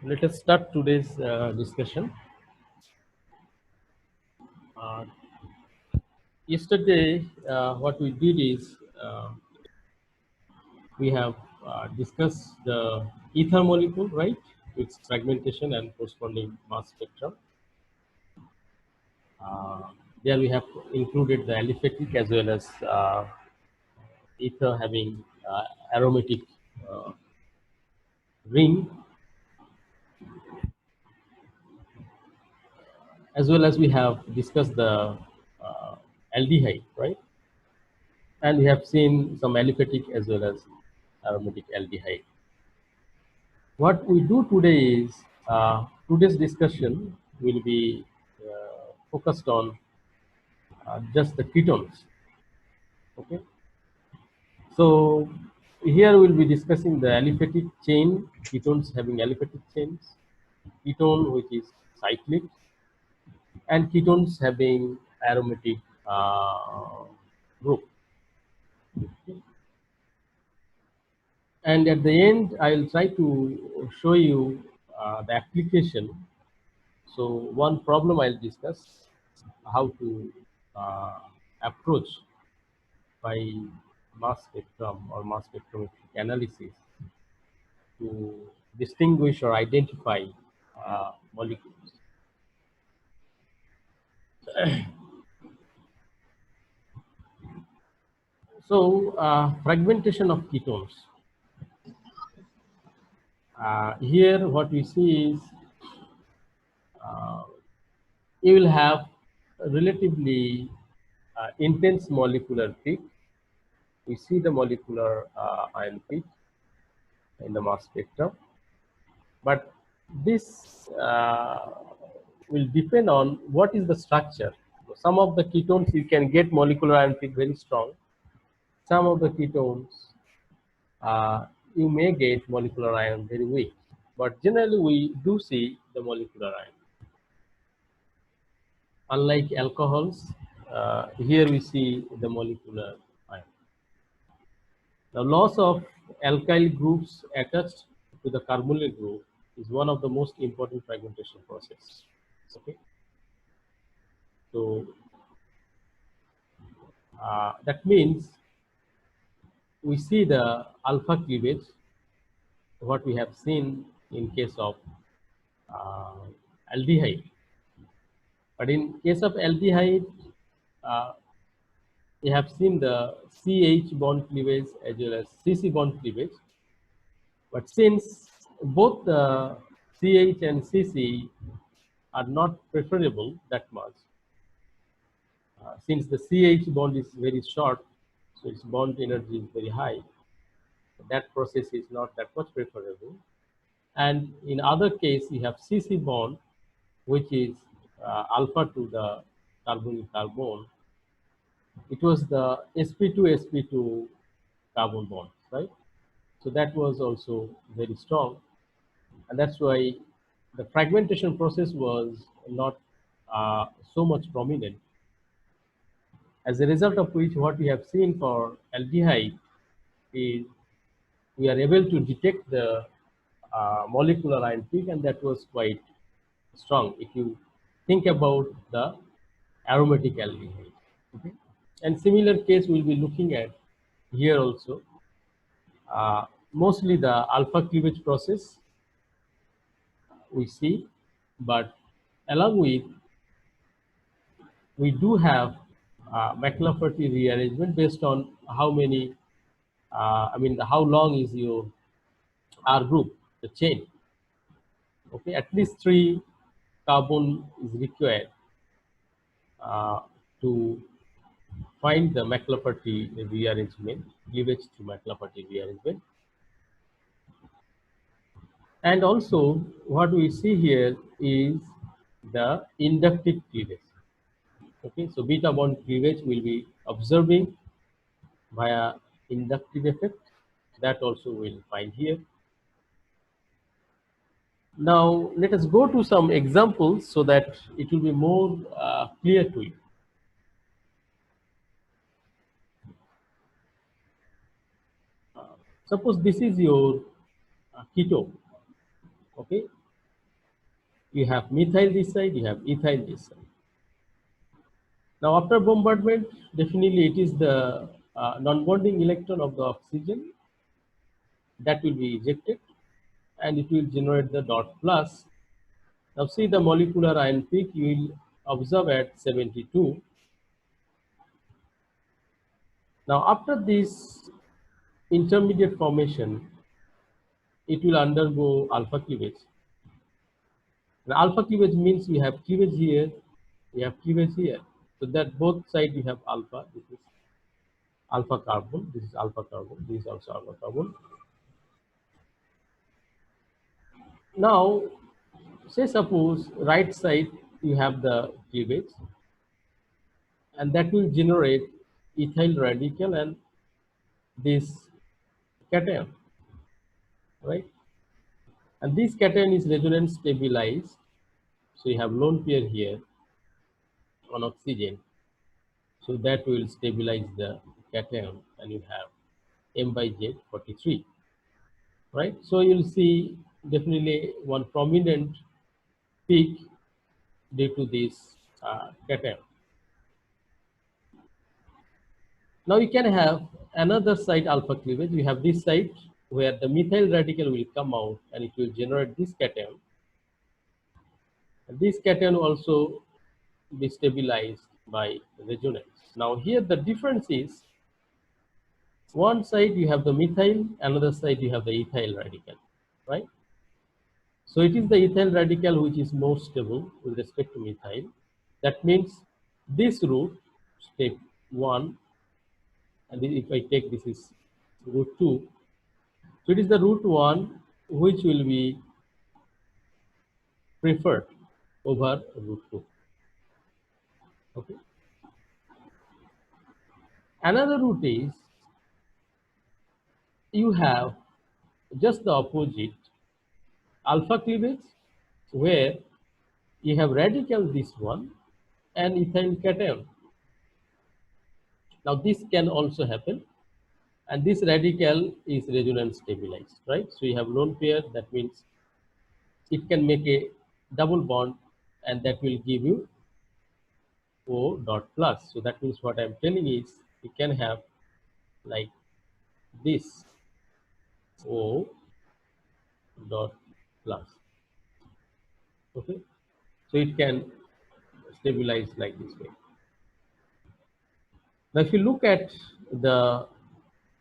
Let us start today's discussion. Uh, Yesterday, what we did is we have discussed the ether molecule, right? Its fragmentation and corresponding mass spectrum. Uh, there we have included the aliphatic as well as ether having aromatic uh, ring, as well as we have discussed the aldehyde, right? And we have seen some aliphatic as well as aromatic aldehyde. What we do today is today's discussion will be focused on just the ketones. Okay, so here we'll be discussing the aliphatic chain, ketones having aliphatic chains, ketone which is cyclic, and ketones having aromatic group. And at the end, I'll try to show you the application. So one problem I'll discuss how to uh, approach by mass spectrum or mass spectrometric analysis to distinguish or identify molecules. So fragmentation of ketones. Here what we see is you will have a relatively intense molecular peak. We see the molecular ion peak in the mass spectrum, but this will depend on what is the structure. Some of the ketones you can get molecular ion peak very strong. Some of the ketones you may get molecular ion very weak, but generally we do see the molecular ion. Unlike alcohols, here we see the molecular ion. The loss of alkyl groups attached to the carbonyl group is one of the most important fragmentation process. Okay, so that means we see the alpha cleavage, what we have seen in case of uh, aldehyde. But in case of aldehyde, uh, we have seen the CH bond cleavage as well as CC bond cleavage. But since both the CH and CC are not preferable that much, since the CH bond is very short, so its bond energy is very high, that process is not that much preferable. And in other case, you have CC bond, which is alpha to the carbonyl carbon. It was the sp2 carbon bond, right? So that was also very strong, and that's why the fragmentation process was not so much prominent. As a result of which, what we have seen for aldehyde is we are able to detect the molecular ion peak, and that was quite strong if you think about the aromatic aldehyde. Okay? And similar case we'll be looking at here also. Mostly the alpha cleavage process we see, but along with we do have McLafferty rearrangement based on how many, how long is your R group, the chain. Okay, at least 3 carbon is required uh, to find the McLafferty rearrangement, cleavage to McLafferty rearrangement. And also what we see here is the inductive cleavage. Okay, so beta bond cleavage will be observing via inductive effect. That also we'll find here. Now let us go to some examples so that it will be more clear to you. Suppose this is your ketone, okay? You have methyl this side, you have ethyl this side. Now after bombardment, definitely it is the non-bonding electron of the oxygen that will be ejected and it will generate the dot plus. Now see the molecular ion peak you will observe at 72. Now after this intermediate formation, it will undergo alpha cleavage. And alpha cleavage means we have cleavage here, we have cleavage here. So that both sides you have alpha. This is alpha carbon, this is alpha carbon, this is also alpha carbon. Now, say suppose right side you have the cleavage and that will generate ethyl radical and this cation, right? And this cation is resonance stabilized. So you have lone pair here on oxygen. So that will stabilize the cation and you have M by Z 43, right? So you'll see definitely one prominent peak due to this cation. Now you can have another site alpha cleavage. You have this site where the methyl radical will come out and it will generate this cation. And this cation also be stabilized by resonance. Now here the difference is one side you have the methyl, another side you have the ethyl radical, right? So it is the ethyl radical which is more stable with respect to methyl. That means this route, step 1, and if I take this is route 2, so it is the route 1 which will be preferred over route 2. Okay. Another route is you have just the opposite alpha cleavage where you have radical this one and ethyl cation. Now this can also happen and this radical is resonance stabilized, right? So you have lone pair, that means it can make a double bond and that will give you O dot plus. So that means what I'm telling is you can have like this O dot plus. Okay, so it can stabilize like this way. Now if you look at the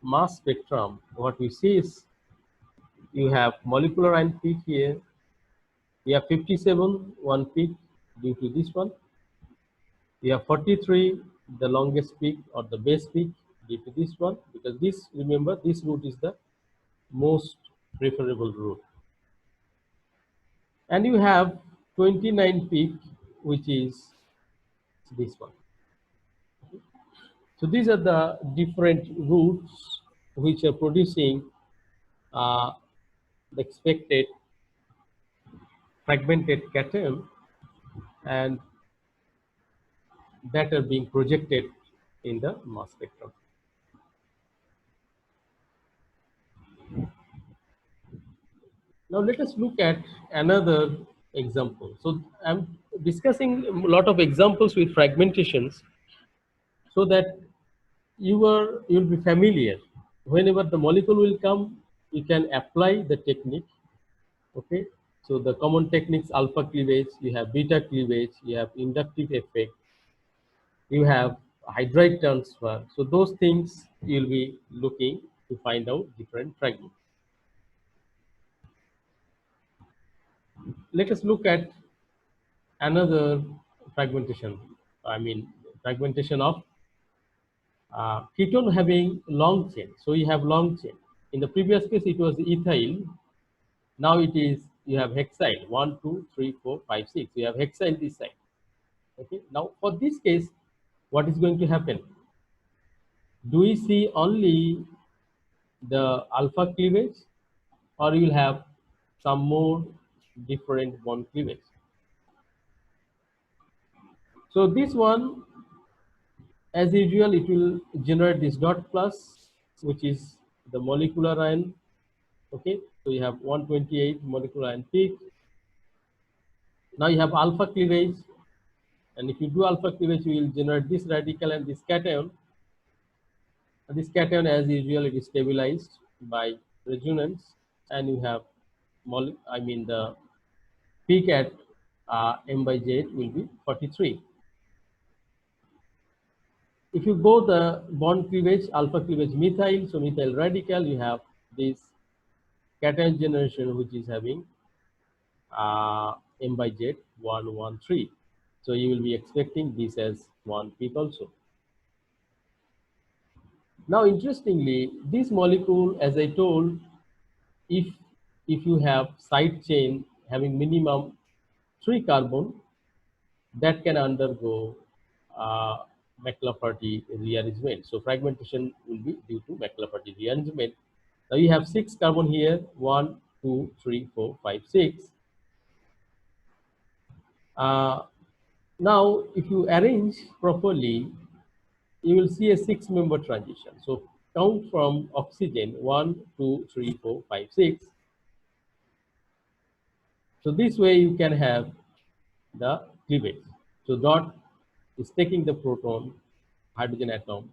mass spectrum, what we see is you have molecular ion peak here. You have 57, one peak due to this one. You have 43, the longest peak or the base peak due to this one, because this, remember, this route is the most preferable route. And you have 29 peak, which is this one. So these are the different routes which are producing the expected fragmented cation and that are being projected in the mass spectrum. Now let us look at another example. So I'm discussing a lot of examples with fragmentations so that you'll be familiar. Whenever the molecule will come, you can apply the technique. Okay. So the common techniques: alpha cleavage, you have beta cleavage, you have inductive effect, you have hydride transfer. So those things you'll be looking to find out different fragments. Let us look at another fragmentation. I mean, fragmentation of ketone having long chain. So you have long chain. In the previous case, it was ethyl. Now it is, you have hexyl. 1, 2, 3, 4, 5, 6. You have hexyl this side. Okay. Now for this case, what is going to happen? Do we see only the alpha cleavage, or you will have some more different bond cleavage? So this one, as usual, it will generate this dot plus, which is the molecular ion. Okay, so you have 128 molecular ion peak. Now you have alpha cleavage, and if you do alpha cleavage, you will generate this radical and this cation. And this cation, as usual, it is stabilized by resonance, and you have the peak at m by j will be 43. If you go the bond cleavage, alpha cleavage methyl, so methyl radical, you have this cation generation which is having m by z 113. So you will be expecting this as one peak also. Now, interestingly, this molecule, as I told, if you have side chain having minimum 3 carbon, that can undergo uh, McLafferty rearrangement. So fragmentation will be due to McLafferty rearrangement. Now you have 6 carbon here, 1, 2, 3, 4, 5, 6. Now, if you arrange properly, you will see a 6-member transition. So count from oxygen 1, 2, 3, 4, 5, 6. So this way you can have the cleavage. So dot is taking the proton, hydrogen atom.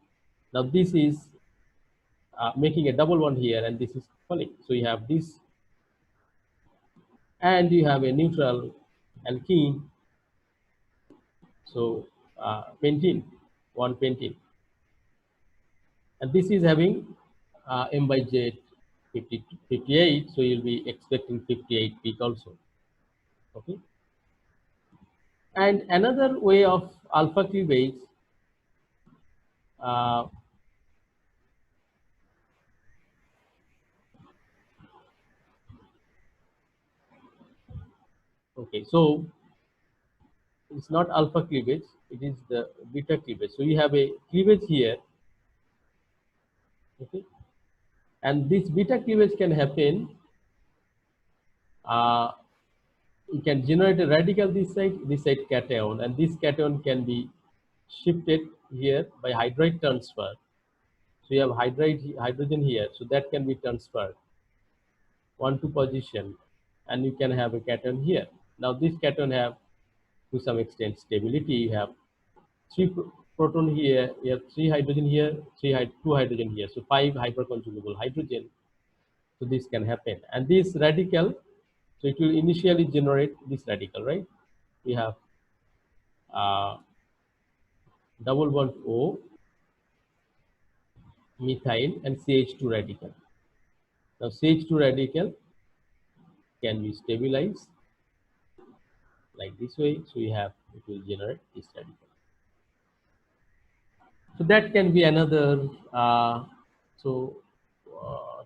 Now this is making a double bond here, and this is falling. So you have this, and you have a neutral alkene. So pentene, one pentene, and this is having m by z 58. So you'll be expecting 58 peak also. Okay. And another way of alpha cleavage, uh, okay, so it's not alpha cleavage, it is the beta cleavage. So you have a cleavage here, okay, and this beta cleavage can happen. You can generate a radical this side cation, and this cation can be shifted here by hydride transfer. So you have hydrogen here, so that can be transferred 1, 2 position, and you can have a cation here. Now this cation have to some extent stability. You have 3 proton here, you have 3 hydrogen here, 2 hydrogen here, so 5 hyperconjugable hydrogen. So this can happen, and this radical, so it will initially generate this radical, right? We have uh, double bond O, methyl, and CH2 radical. Now CH2 radical can be stabilized like this way, so you have, it will generate this radical. So that can be another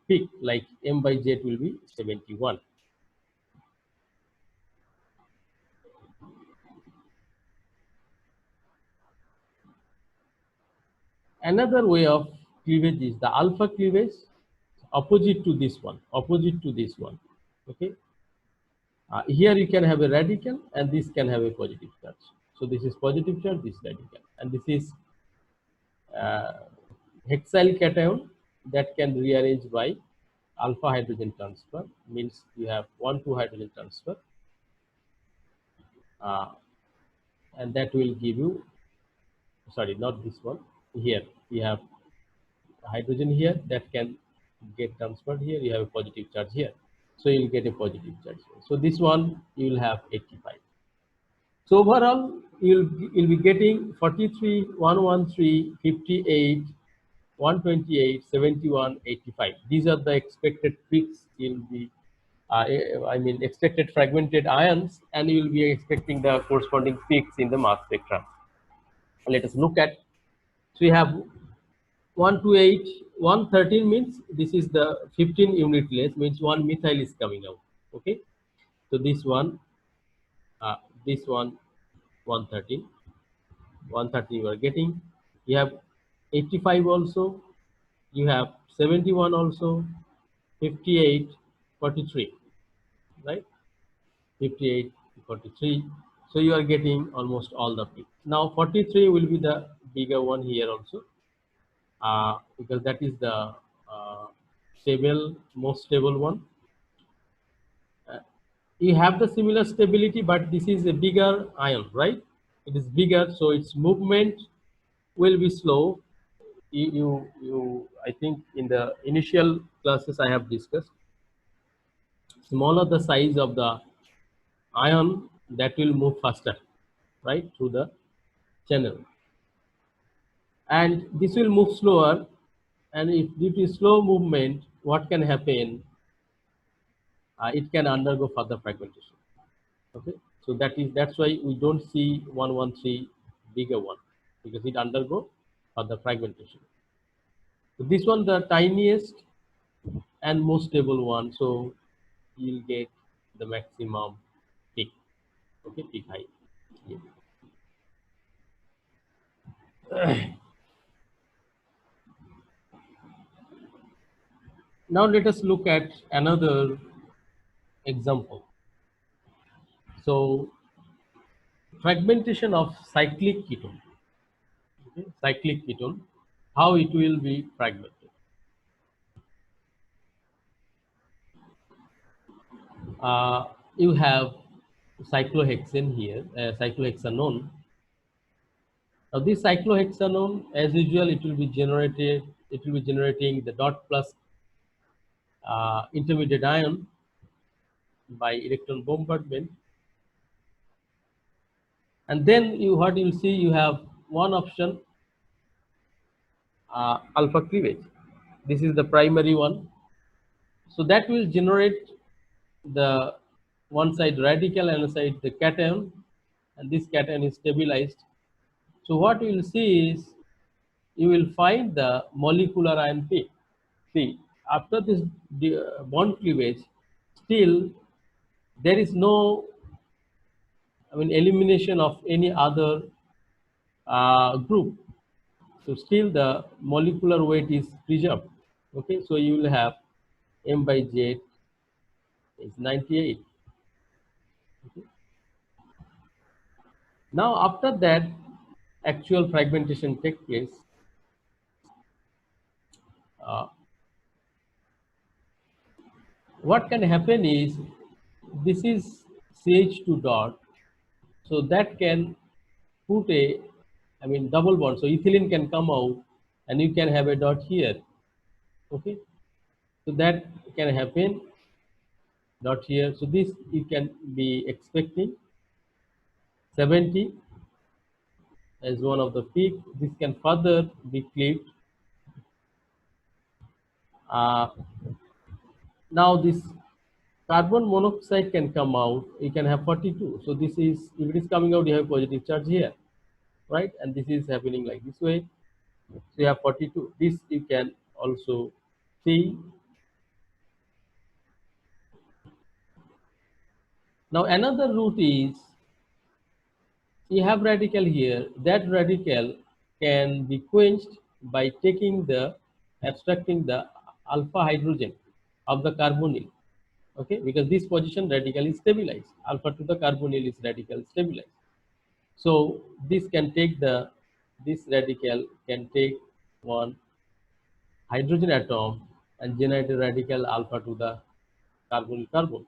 peak, like m by z will be 71. Another way of cleavage is the alpha cleavage, opposite to this one, okay. Here you can have a radical, and this can have a positive charge. So this is positive charge, this radical, and this is uh, hexyl cation that can rearrange by alpha hydrogen transfer, means you have 1, 2 hydrogen transfer, uh, and that will give you, sorry, not this one, here you have hydrogen here that can get transferred here, you have a positive charge here, so you'll get a positive charge here. So this one you will have 85. So overall you'll be getting 43, 113, 58, 128, 71, 85. These are the expected peaks in the expected fragmented ions, and you will be expecting the corresponding peaks in the mass spectrum. Let us look at. So we have 128, 113 means this is the 15 unit less, means one methyl is coming out. Okay, so this one, uh, this one, 113, 130 you are getting. You have 85 also, you have 71 also, 58, 43, right? 58, 43. So you are getting almost all the peaks. Now 43 will be the bigger one here also, because that is the most stable one. you have the similar stability, but this is a bigger ion, right? It is bigger, so its movement will be slow. I think in the initial classes I have discussed, smaller the size of the ion, that will move faster, right, through the channel. And this will move slower, and if due to slow movement, what can happen? It can undergo further fragmentation. Okay, so that's why we don't see 113 bigger one, because it undergo further fragmentation. So this one the tiniest and most stable one, so you'll get the maximum peak. Okay, peak height. Yeah. Now let us look at another example. So fragmentation of cyclic ketone. Okay, cyclic ketone, how it will be fragmented. Uh, you have cyclohexane here, cyclohexanone. Now this cyclohexanone, as usual, it will be generated. It will be generating the dot plus intermediate ion by electron bombardment, and then what you'll see, you have one option, alpha cleavage. This is the primary one, so that will generate the one side radical and side the cation, and this cation is stabilized. So what you will see is you will find the molecular ion peak. See, after this bond cleavage, still there is no, elimination of any other group. So still the molecular weight is preserved. Okay, so you will have M by Z is 98. Okay. Now after that, actual fragmentation takes place. Uh, what can happen is, this is CH2 dot, so that can put a, double bond. So ethylene can come out, and you can have a dot here. Okay, so that can happen, dot here. So this you can be expecting 70 as one of the peak. This can further be cleaved. Uh, Now this carbon monoxide can come out. You can have 42. So this is, if it is coming out, you have positive charge here, right? And this is happening like this way. So you have 42. This you can also see. Now another route is, you have radical here. That radical can be quenched by taking the, abstracting the alpha hydrogen of the carbonyl. Okay, because this position radical is stabilized. Alpha to the carbonyl is radical stabilized. So this can take the, this radical can take one hydrogen atom and generate a radical alpha to the carbonyl carbon.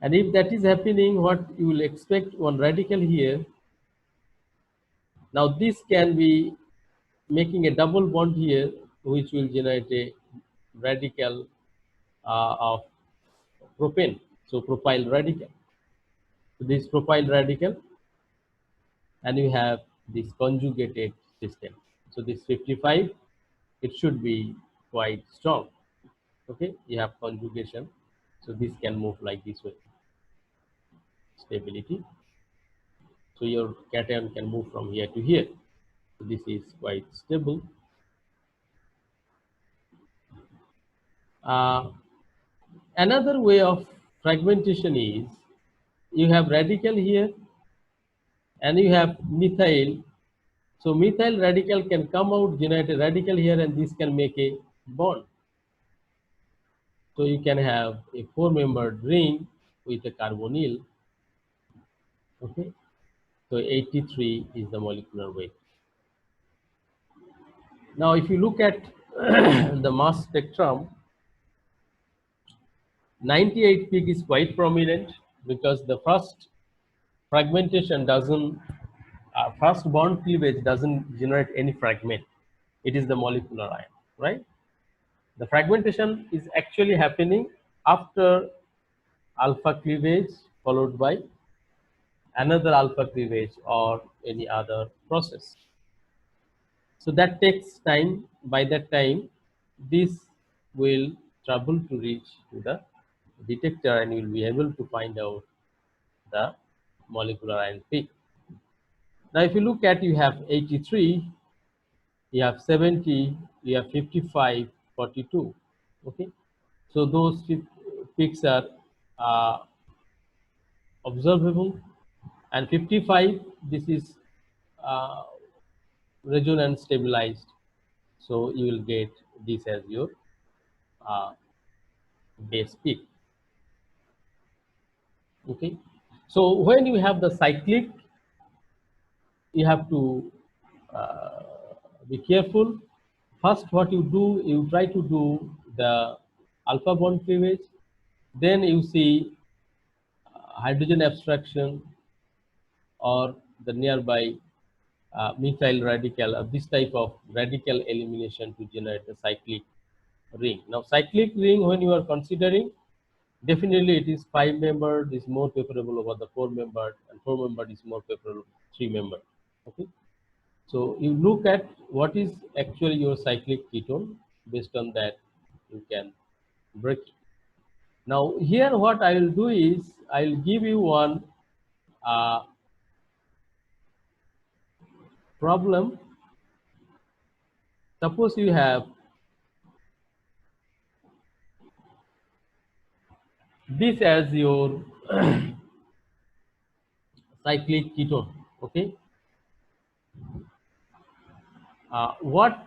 And if that is happening, what you will expect, one radical here. Now this can be making a double bond here, which will generate a radical of propane. So propyl radical. So this propyl radical, and you have this conjugated system. So this 55, it should be quite strong. Okay, you have conjugation, so this can move like this way, stability. So your cation can move from here to here. So this is quite stable. Uh, Another way of fragmentation is, you have radical here and you have methyl. So methyl radical can come out, generate a radical here, and this can make a bond. So you can have a 4-membered ring with a carbonyl. Okay, so 83 is the molecular weight. Now if you look at the mass spectrum, 98 peak is quite prominent because the first fragmentation doesn't, first bond cleavage doesn't generate any fragment. It is the molecular ion, right? The fragmentation is actually happening after alpha cleavage followed by another alpha cleavage or any other process. So that takes time. By that time, this will travel to reach to the detector and you will be able to find out the molecular ion peak. Now, if you look at, you have 83, you have 70, you have 55, 42. Okay, so those peaks are uh, observable, and 55, this is uh, resonance stabilized. So you will get this as your uh, base peak. Okay, so when you have the cyclic, you have to uh, be careful. First, what you do, you try to do the alpha bond cleavage, then you see hydrogen abstraction or the nearby methyl radical, this type of radical elimination to generate the cyclic ring. Now, cyclic ring, when you are considering, definitely it is 5-membered is more preferable over the 4-membered, and 4-membered is more preferable 3-membered. Okay, so you look at what is actually your cyclic ketone. Based on that, you can break it. Now, here what I will do is I will give you one uh, problem. Suppose you have this as your cyclic ketone. Okay, what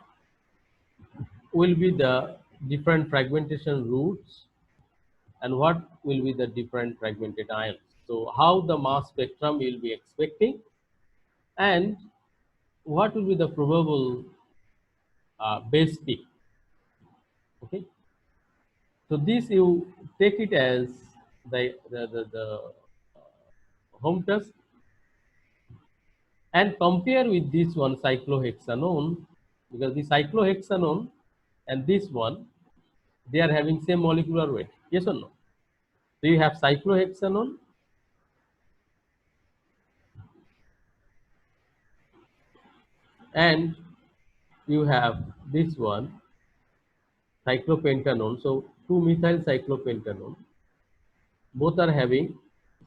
will be the different fragmentation routes and what will be the different fragmented ions? So how the mass spectrum you will be expecting, and what will be the probable base peak? Okay, so this you take it as the home task and compare with this one cyclohexanone, because the cyclohexanone and this one, they are having same molecular weight. Yes or no? So you have cyclohexanone and you have this one cyclopentanone. So 2-methyl cyclopentanone, both are having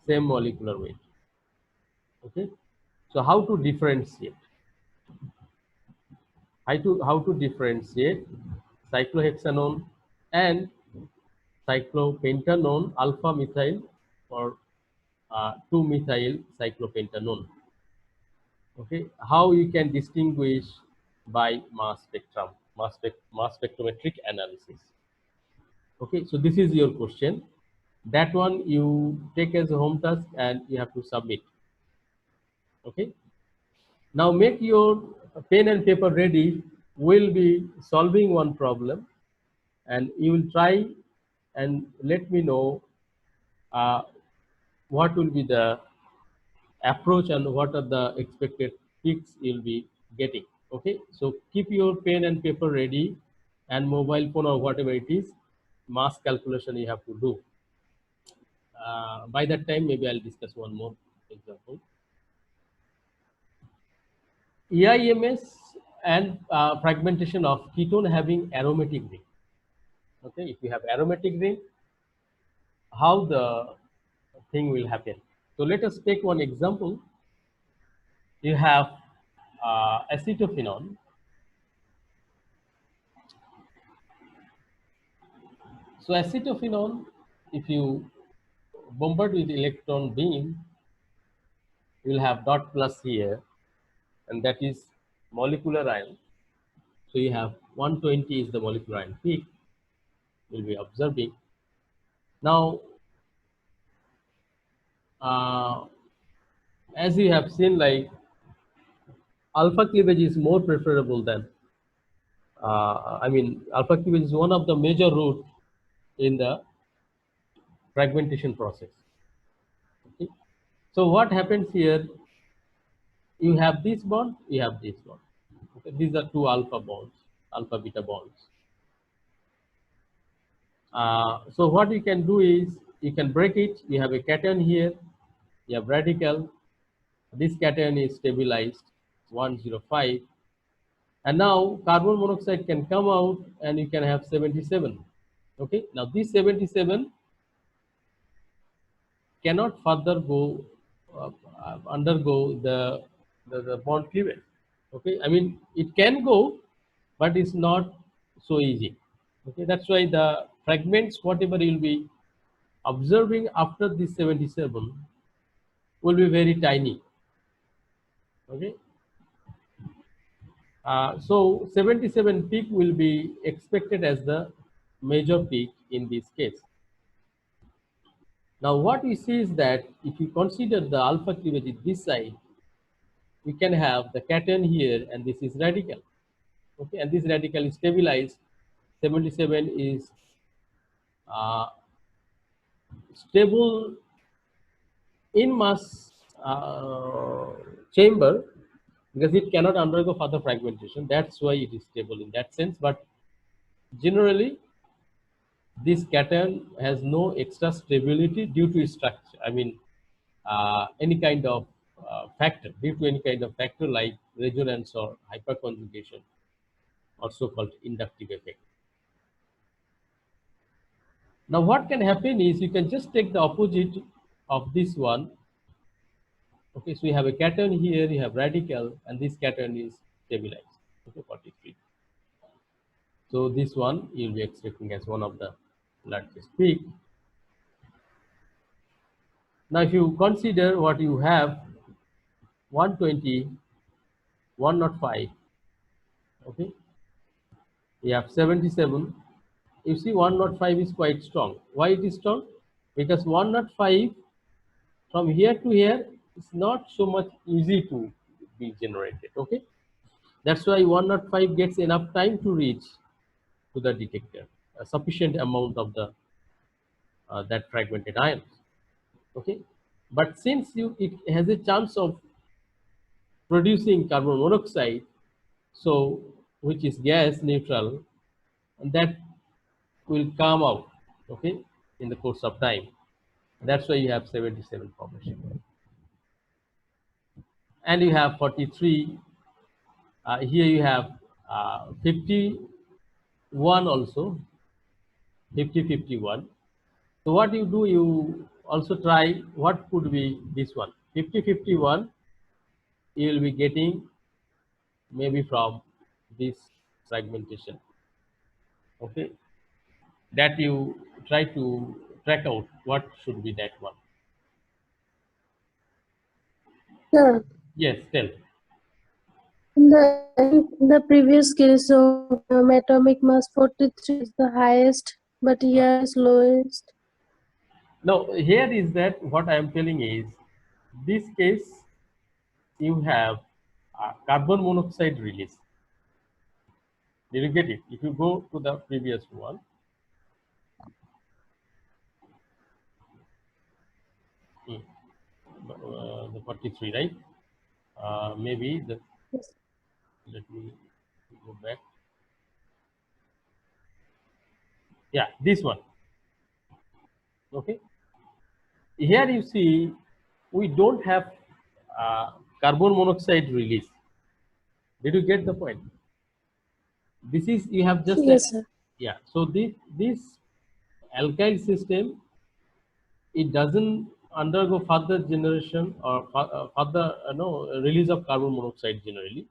same molecular weight. Okay, so how to differentiate? How to differentiate cyclohexanone and cyclopentanone alpha methyl or 2-methyl cyclopentanone? Okay, how you can distinguish by mass spectrum, mass spectrometric analysis? Okay, so this is your question. That one you take as a home task and you have to submit. Okay, now make your pen and paper ready. We'll be solving one problem and you will try and let me know uh, what will be the approach and what are the expected peaks you'll be getting. Okay, so keep your pen and paper ready and mobile phone or whatever it is, mass calculation you have to do. By that time, maybe I'll discuss one more example. EIMS and fragmentation of ketone having aromatic ring. Okay, if you have aromatic ring, how the thing will happen? So let us take one example. You have acetophenone. So acetophenone, if you bombard with electron beam, you will have dot plus here, and that is molecular ion. So you have 120 is the molecular ion peak we'll be observing. Now, as you have seen, like alpha cleavage is more preferable than, alpha cleavage is one of the major route in the fragmentation process. Okay. So what happens here? You have this bond, you have this bond. Okay. These are two alpha bonds, alpha beta bonds. So what you can do is you can break it. You have a cation here, you have radical. This cation is stabilized 105, and now carbon monoxide can come out and you can have 77. Okay, now this 77 cannot further go undergo the bond cleavage. Okay, I mean it can go, but it's not so easy. Okay, that's why the fragments whatever you'll be observing after this 77 will be very tiny. Okay, so 77 peak will be expected as the major peak in this case. Now what we see is that if you consider the alpha cleavage at this side, we can have the cation here and this is radical. Okay, and this radical is stabilized. 77 is uh, stable in mass chamber because it cannot undergo further fragmentation. That's why it is stable in that sense. But generally, this cation has no extra stability due to its structure. I mean, any kind of factor, due to any kind of factor like resonance or hyperconjugation or so-called inductive effect. Now, what can happen is you can just take the opposite of this one. Okay, so you have a cation here, you have radical, and this cation is stabilized. Okay, 43. So this one you'll be expecting as one of the largest peak. Now, if you consider what you have 120, 105, okay, you have 77. You see 105 is quite strong. Why it is strong? Because 105 from here to here is not so much easy to be generated. Okay, that's why 105 gets enough time to reach to the detector, a sufficient amount of the that fragmented ions. Okay, but since it has a chance of producing carbon monoxide, so which is gas neutral, and that will come out, okay, in the course of time. That's why you have 77 formation. And you have 43. Here you have 51 also, 50, 51. So what you do, you also try what could be this one. 50, 51, you will be getting maybe from this fragmentation. Okay, that you try to track out what should be that one. Sir, Yes, tell. in the previous case of atomic mass 43 is the highest, but here is lowest. Now here is that what I am telling is, this case you have carbon monoxide release. Did you get it? If you go to the previous one, the 43, right? Maybe the, Yes. let me go back. Yeah, this one. Okay. Here you see we don't have carbon monoxide release. Did you get the point? This is, you have just a, Yes, sir. yeah. So this alkyl system, it doesn't undergo further generation or further no release of carbon monoxide generally.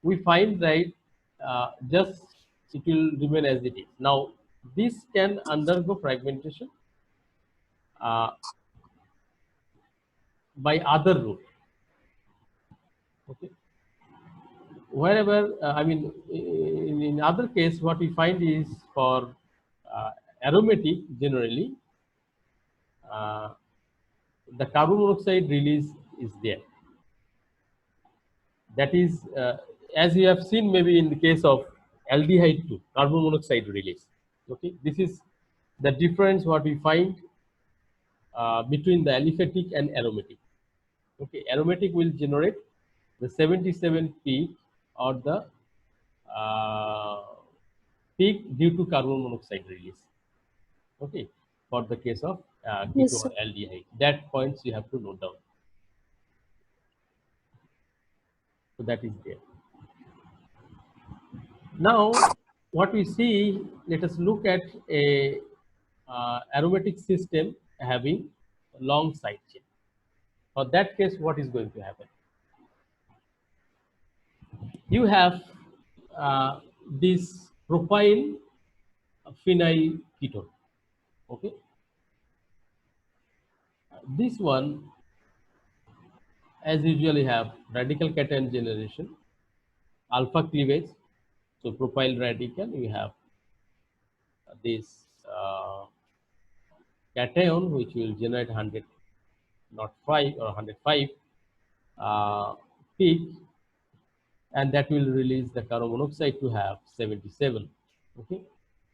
We find that just it will remain as it is. Now this can undergo fragmentation by other route. Okay, wherever I mean in other case what we find is for aromatic generally uh, the carbon monoxide release is there. That is, as you have seen maybe in the case of aldehyde too, carbon monoxide release. Okay, this is the difference what we find between the aliphatic and aromatic. Okay, aromatic will generate the 77 peak or the uh, peak due to carbon monoxide release. Okay, for the case of Yes, sir. ketoaldehyde, that points you have to note down. So that is there. Now, what we see, let us look at a aromatic system having long side chain. For that case, what is going to happen? You have this propyl phenyl ketone. Okay, this one, as usually, have radical cation generation, alpha cleavage. So propyl radical, you have this cation which will generate 100, not 5 or 105 peak, and that will release the carbon monoxide to have 77. Okay,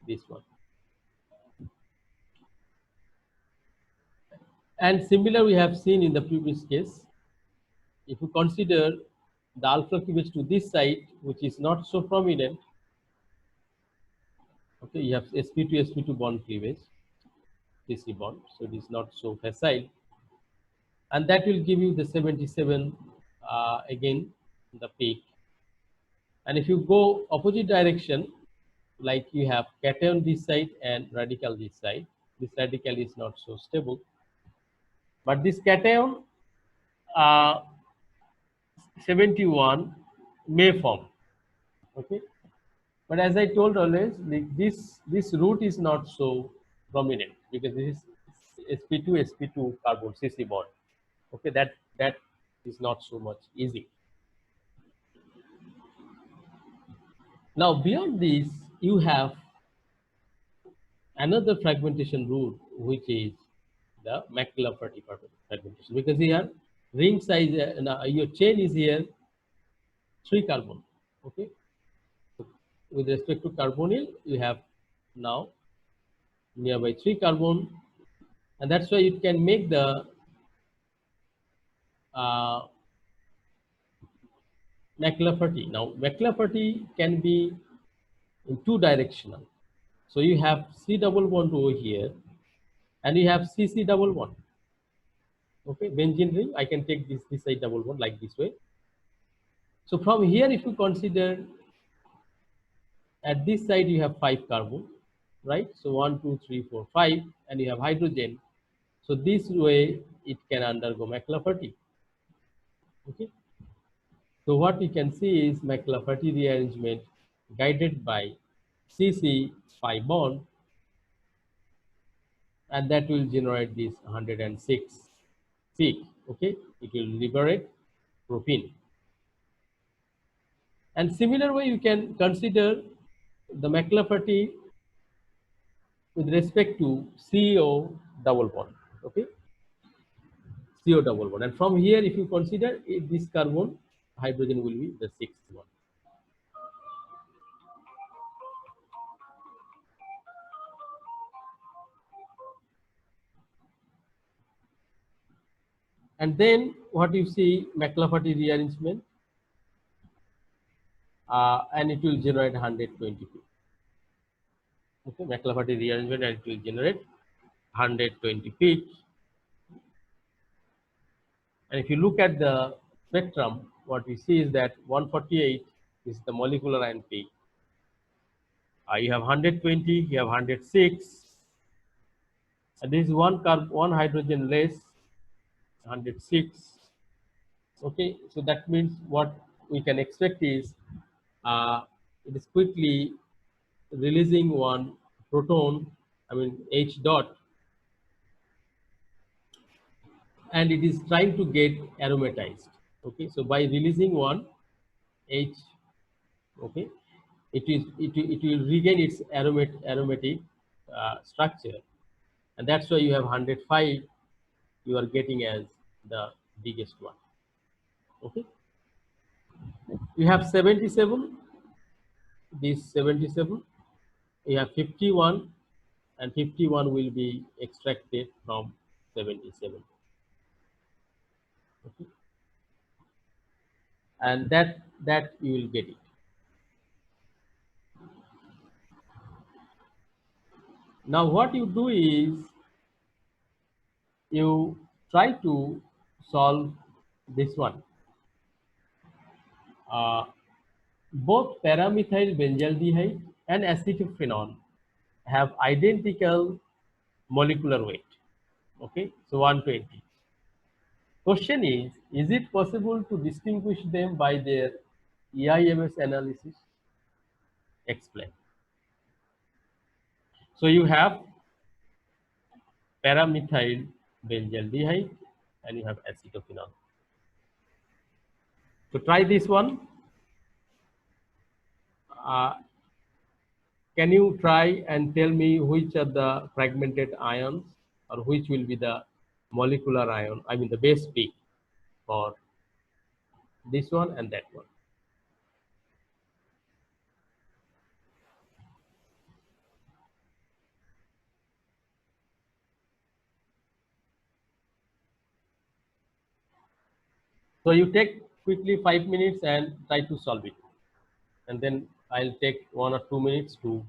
this one. And similar we have seen in the previous case. If you consider the alpha cleavage to this side, which is not so prominent, okay, you have sp2 sp2 bond cleavage, CC bond, so it is not so facile, and that will give you the 77 again the peak. And if you go opposite direction, like you have cation this side and radical this side, this radical is not so stable, but this cation uh, 71 may form. Okay, but as I told always, this route is not so prominent because this is sp2 carbon CC bond. Okay, that is not so much easy. Now beyond this, you have another fragmentation route, which is the McLafferty fragmentation, because here ring size, your chain is here 3 carbon. Okay, so with respect to carbonyl, you have now nearby 3 carbon, and that's why it can make the uh, McLafferty. Now McLafferty can be in 2 directional. So you have C double bond over here, and you have CC double bond. Okay, benzene ring, I can take this side double bond like this way. So from here, if you consider at this side you have 5 carbon, right? So 1, 2, 3, 4, 5, and you have hydrogen. So this way it can undergo McLafferty. Okay. So what we can see is McLafferty rearrangement guided by CC pi bond, and that will generate this 106 peak. Okay, it will liberate propene. And similar way you can consider the McLafferty with respect to CO double bond. Okay, CO double bond, and from here if you consider this carbon, hydrogen will be the 6th one. And then what you see, McLafferty rearrangement, and it will generate 120 peak. Okay, McLafferty rearrangement, and it will generate 120 peak. And if you look at the spectrum, what we see is that 148 is the molecular ion peak. You have 120, you have 106, and this is one hydrogen less, 106. Okay, so that means what we can expect is it is quickly releasing one proton, I mean H dot, and it is trying to get aromatized. Okay, so by releasing one H, okay, it will regain its aromatic structure, and that's why you have 105. You are getting as the biggest one. Okay, you have 77. This 77. You have 51, and 51 will be extracted from 77. Okay. And that you will get it. Now what you do is you try to solve this one. Both paramethyl benzaldehyde and acetophenone have identical molecular weight. Okay, so 120. Question is it possible to distinguish them by their EIMS analysis? Explain. So you have paramethyl benzaldehyde and you have acetophenone. So try this one. Uh, can you try and tell me which are the fragmented ions or which will be the molecular ion, I mean the base peak for this one and that one? So you take quickly 5 minutes and try to solve it. And then I'll take 1 or 2 minutes to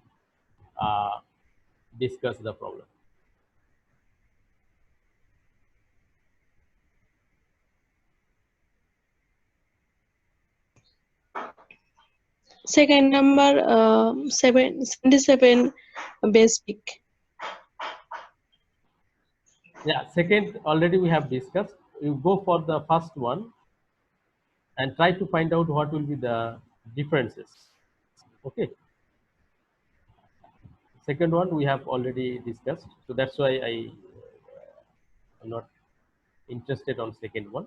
discuss the problem. Second number 77 base peak. Yeah, second already we have discussed. You go for the first one and try to find out what will be the differences. Okay. Second one we have already discussed. So that's why I am not interested on second one.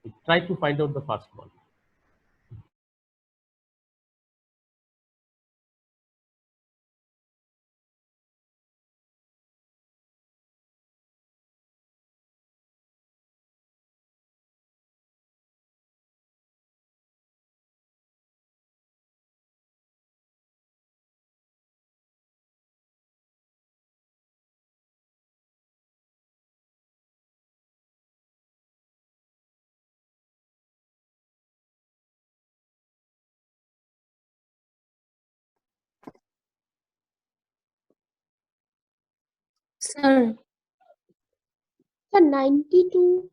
We try to find out the first one. Sir, 92.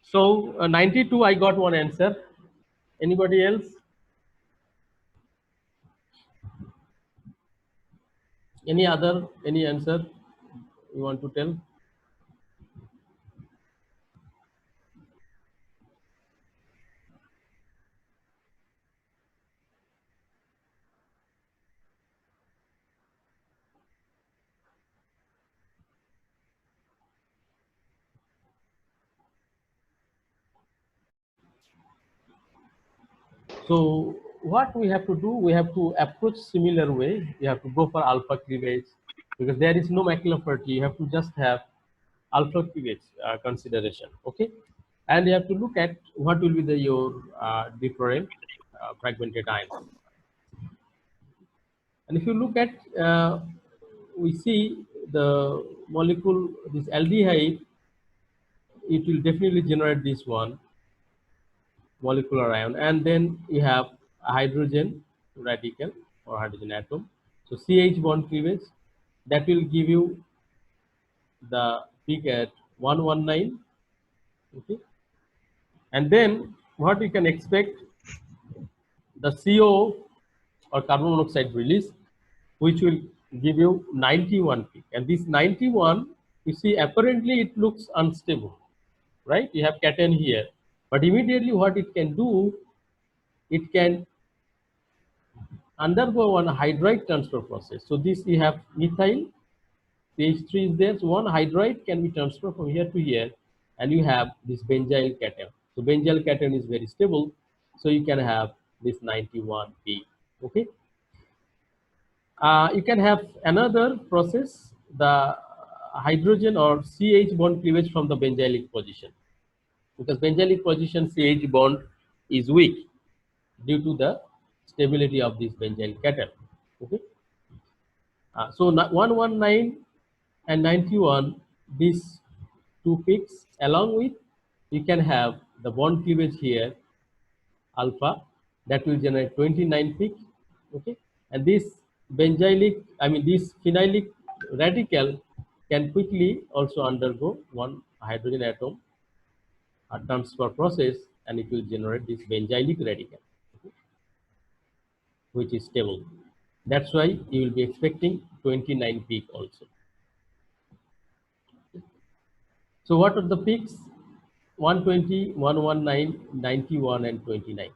So 92 I got one answer. Anybody else? Any answer you want to tell? So what we have to do, we have to approach similar way. You have to go for alpha cleavage because there is no macular You have to just have alpha cleavage consideration. Okay, and you have to look at what will be your different fragmented ions. And if you look at, we see the molecule, this aldehyde, it will definitely generate this one molecular ion, and then you have a hydrogen radical or hydrogen atom. So CH bond cleavage, that will give you the peak at 119. Okay, and then what we can expect, the CO or carbon monoxide release, which will give you 91 peak. And this 91, you see, apparently it looks unstable, right? You have cation here, but immediately what it can do, it can undergo one hydride transfer process. So this you have methyl CH3 is there. So one hydride can be transferred from here to here, and you have this benzyl cation. So benzyl cation is very stable, so you can have this 91P. Okay. You can have another process, the hydrogen or CH bond cleavage from the benzylic position, because benzylic position CH bond is weak due to the stability of this benzyl cation. Okay. So 119 and 91, these two peaks, along with you can have the bond cleavage here, alpha, that will generate 29 peak. Okay, and this benzylic, I mean this phenylic radical can quickly also undergo one hydrogen atom transfer process, and it will generate this benzylic radical, which is stable. That's why you will be expecting 29 peak also. So what are the peaks? 120, 119, 91, and 29.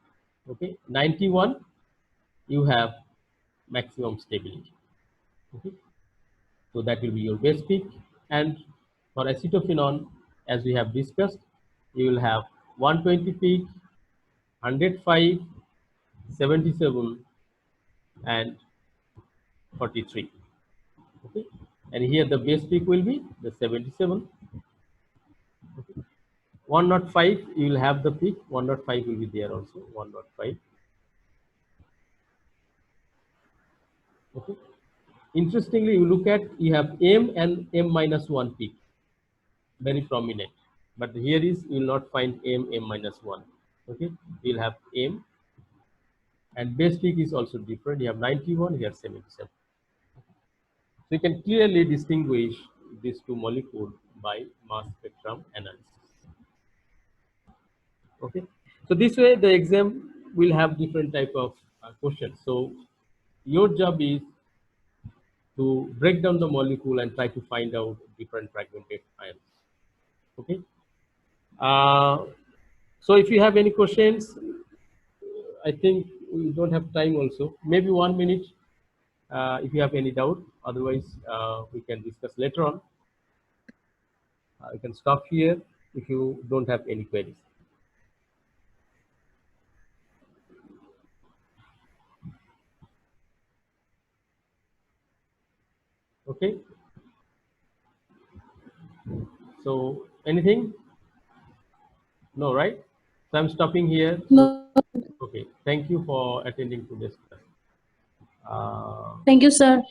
Okay, 91, you have maximum stability. Okay, so that will be your base peak. And for acetophenone, as we have discussed, you will have 120 peak, 105, 77, and 43. Okay, and here the base peak will be the 77. Okay. 105, you will have the peak. 105 will be there also. 105. Okay. Interestingly, you look at, you have M and M minus 1 peak, very prominent. But here is, you will not find M, M minus 1. Okay, you will have M, and base peak is also different. You have 91, here 77. So you can clearly distinguish these two molecules by mass spectrum analysis. Okay, so this way the exam will have different type of questions. So your job is to break down the molecule and try to find out different fragmented ions. Okay. So if you have any questions, I think we don't have time also. Maybe 1 minute if you have any doubt. Otherwise, we can discuss later on. You can stop here if you don't have any queries. Okay. So anything? No, right? So I'm stopping here. So, No. okay. Thank you for attending to this class. Thank you, sir.